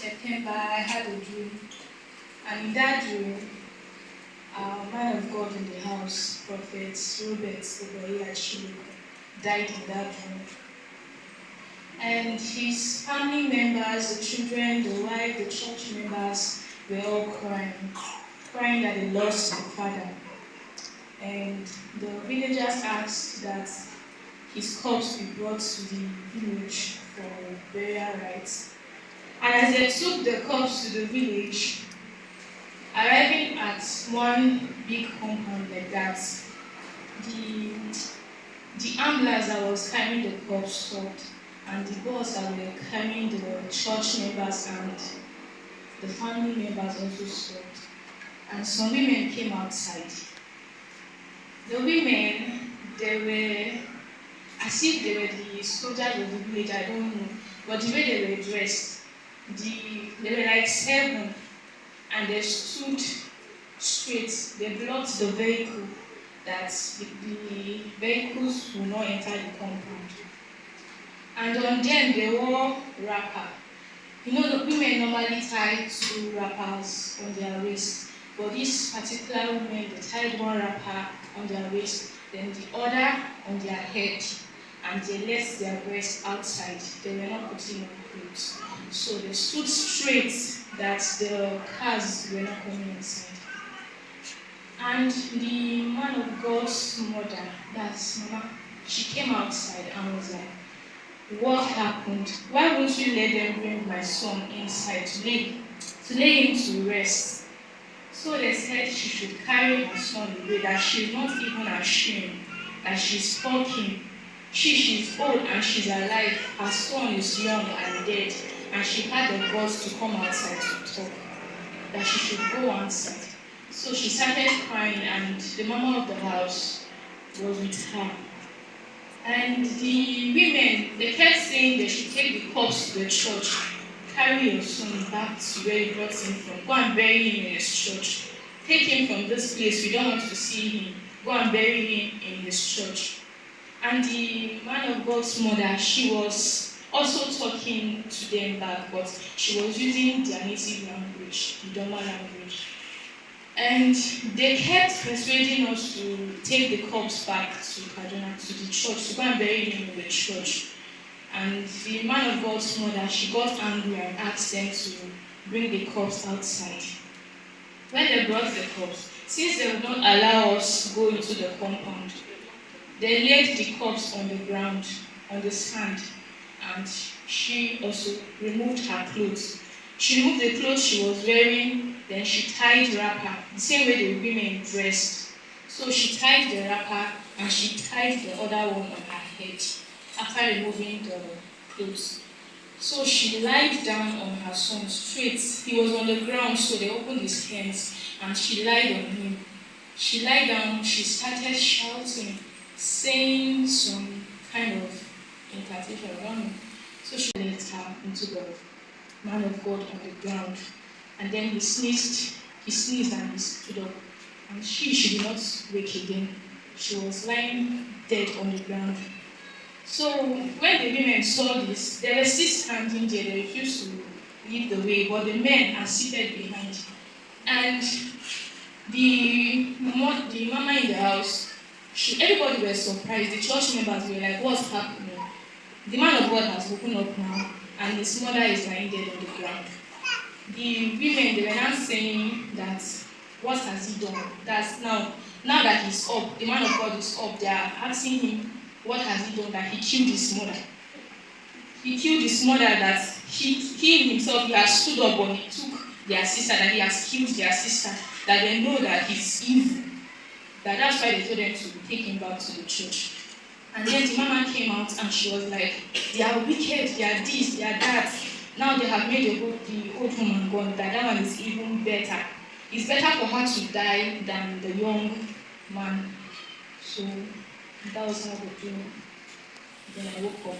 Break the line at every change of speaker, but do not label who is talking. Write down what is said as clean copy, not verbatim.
September, I had a dream. And in that dream, our man of God in the house, Prophet Robert Oboyachi, died in that dream. And his family members, the children, the wife, the church members were all crying that they lost their father. And the villagers asked that his corpse be brought to the village for burial rites. And as they took the corpse to the village, arriving at one big compound like that, the ambulance that was carrying the corpse stopped, and the bus that were carrying the church members and the family members also stopped. And some women came outside. The women, they were as if they were the soldiers of the village, I don't know. But the way they were dressed, they were like 7, and they stood straight. They blocked the vehicle, that the vehicles will not enter the compound. And on them, they wore wrapper. You know, the women normally tie 2 wrappers on their waist, but this particular women, they tied 1 wrapper on their waist, then the other on their head, and they left their breast outside. They were not putting on clothes. So they stood straight that the cars were not coming inside. And the man of God's mother, that's Mama, she came outside and was like, "What happened? Why won't you let them bring my son inside to lay him to rest?" So they said she should carry her son away, that she's not even ashamed, that she's talking. She's old and she's alive. Her son is young and dead, and she had the guts to come outside to talk, that she should go outside. So she started crying, and the mama of the house was with her. And the women, they kept saying they should take the corpse to the church, carry your son back to where you brought him from, go and bury him in his church. Take him from this place, we don't want to see him. Go and bury him in his church. And the man of God's mother, she was also talking to them back, but she was using their native language, the Doma language. And they kept persuading us to take the corpse back to Kaduna, to the church, to go and bury him in the church. And the man of God's mother, she got angry and asked them to bring the corpse outside. When they brought the corpse, since they would not allow us go into the compound, they laid the corpse on the ground, on the sand, and she also removed her clothes. She removed the clothes she was wearing, then she tied wrapper, the same way the women dressed. So she tied the wrapper and she tied the other one on her head after removing the clothes. So she lied down on her son straight. He was on the ground, so they opened his hands and she lied on him. She lied down, she started shouting, saying some kind of incantation, I don't know. So she left her into the man of God on the ground. And then he sneezed and he stood up. And she did not wake again. She was lying dead on the ground. So when the women saw this, they were still standing there, they refused to leave the way, but the men are seated behind. And the mama in the house, everybody was surprised. The church members were like, "What's happening?" The man of God has woken up now, and his mother is lying dead on the ground. The women, they were now saying that, "What has he done?" That's now that he's up, the man of God is up, they are asking him, what has he done, that he killed his mother. He killed his mother, that he himself, he has stood up, but he took their sister, that he has killed their sister, that they know that he's evil. That's why they told them to take him back to the church. And then the mama came out and she was like, "They are wicked, they are this, they are that. Now they have made the old woman gone, that one is even better. It's better for her to die than the young man." So that was how the dream. Then I woke up.